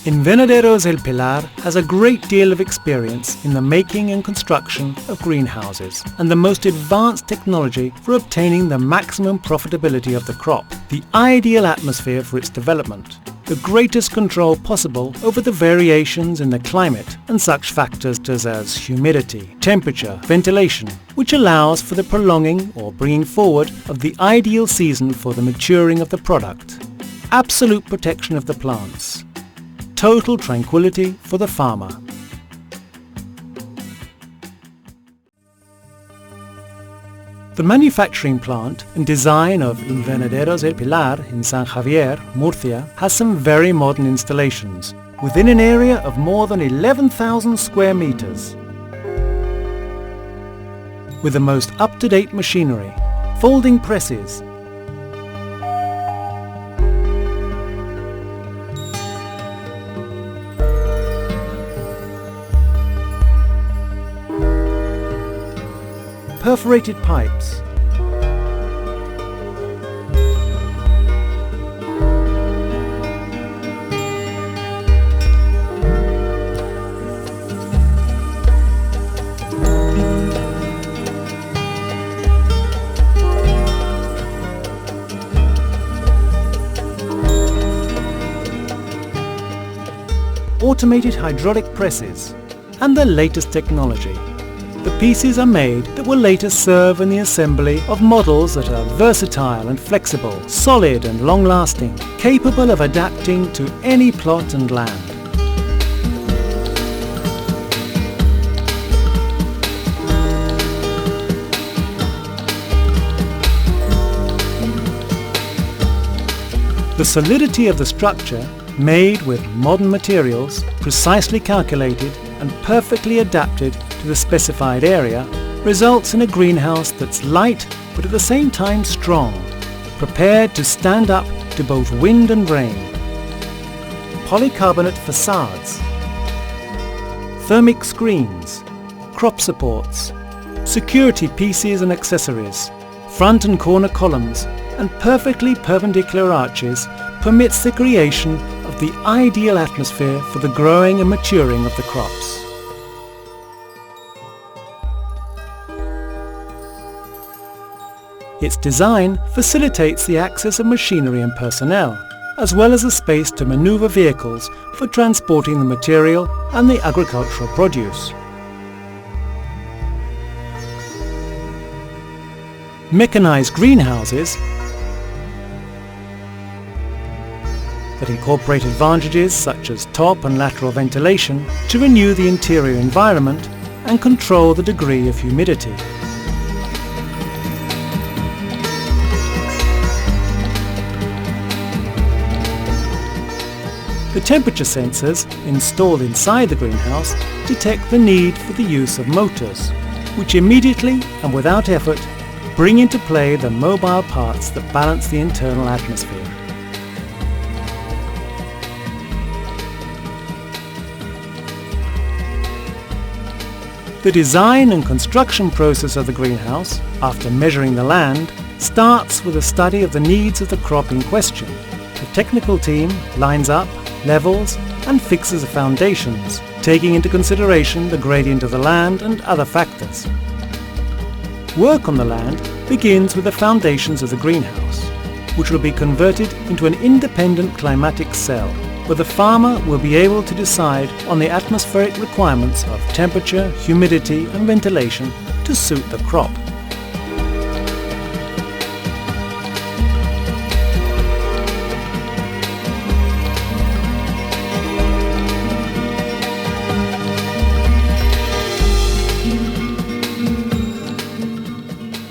Invernaderos El Pilar has a great deal of experience in the making and construction of greenhouses and the most advanced technology for obtaining the maximum profitability of the crop, the ideal atmosphere for its development, the greatest control possible over the variations in the climate and such factors as humidity, temperature, ventilation, which allows for the prolonging or bringing forward of the ideal season for the maturing of the product, absolute protection of the plants, total tranquility for the farmer. The manufacturing plant and design of Invernaderos El Pilar in San Javier, Murcia, has some very modern installations within an area of more than 11,000 square meters. With the most up-to-date machinery, folding presses, perforated pipes, automated hydraulic presses, and the latest technology. The pieces are made that will later serve in the assembly of models that are versatile and flexible, solid and long-lasting, capable of adapting to any plot and land. The solidity of the structure, made with modern materials, precisely calculated and perfectly adapted to the specified area, results in a greenhouse that's light but at the same time strong, prepared to stand up to both wind and rain. Polycarbonate facades, thermic screens, crop supports, security pieces and accessories, front and corner columns, and perfectly perpendicular arches permits the creation of the ideal atmosphere for the growing and maturing of the crops. Its design facilitates the access of machinery and personnel, as well as a space to maneuver vehicles for transporting the material and the agricultural produce. Mechanized greenhouses that incorporate advantages such as top and lateral ventilation to renew the interior environment and control the degree of humidity. The temperature sensors installed inside the greenhouse detect the need for the use of motors, which immediately and without effort bring into play the mobile parts that balance the internal atmosphere. The design and construction process of the greenhouse, after measuring the land, starts with a study of the needs of the crop in question. The technical team lines up, levels and fixes the foundations, taking into consideration the gradient of the land and other factors. Work on the land begins with the foundations of the greenhouse, which will be converted into an independent climatic cell, where the farmer will be able to decide on the atmospheric requirements of temperature, humidity and ventilation to suit the crop.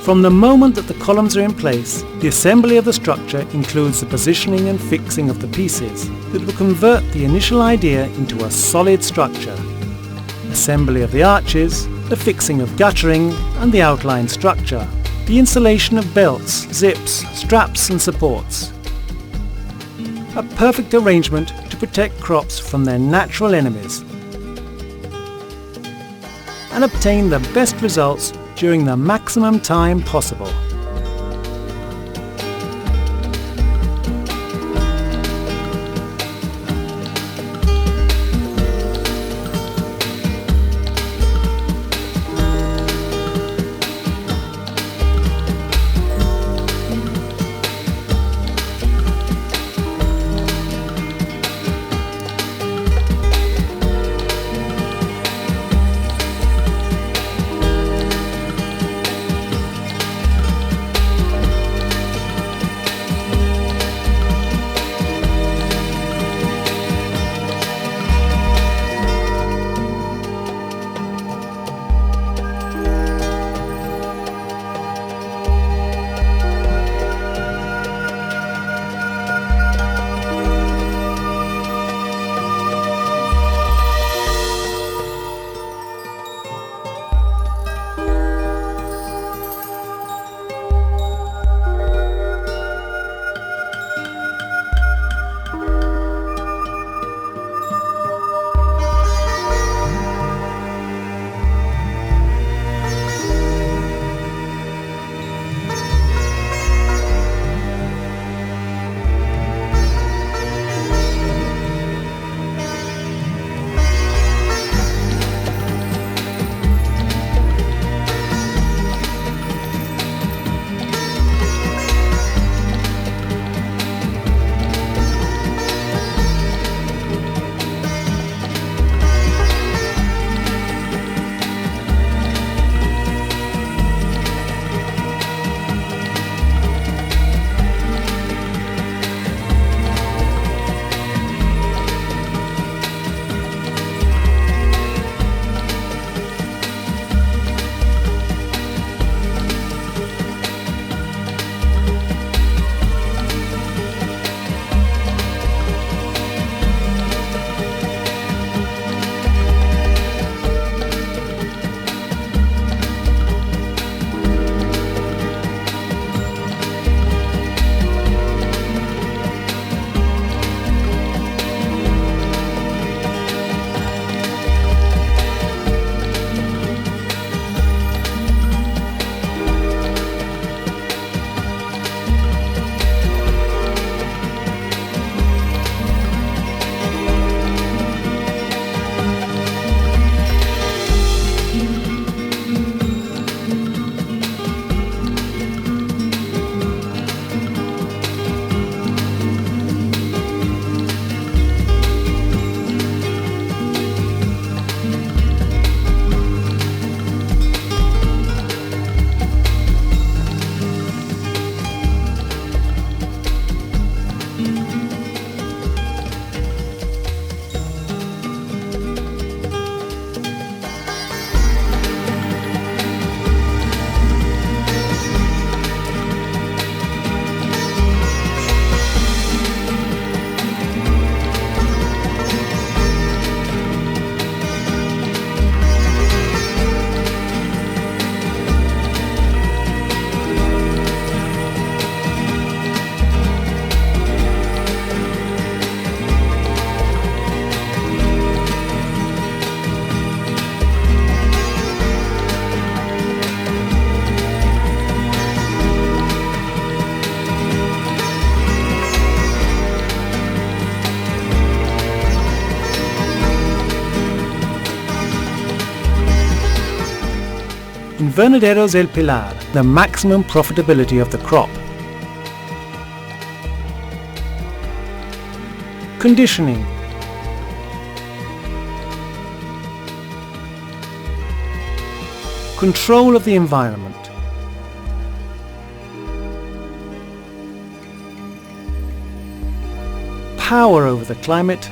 From the moment that the columns are in place, the assembly of the structure includes the positioning and fixing of the pieces that will convert the initial idea into a solid structure. Assembly of the arches, the fixing of guttering and the outline structure, the installation of belts, zips, straps and supports. A perfect arrangement to protect crops from their natural enemies and obtain the best results during the maximum time possible. Invernaderos del Pilar, the maximum profitability of the crop. Conditioning. Control of the environment. Power over the climate.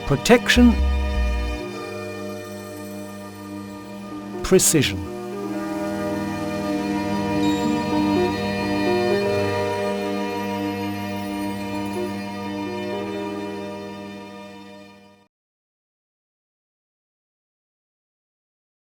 Protection. Precision.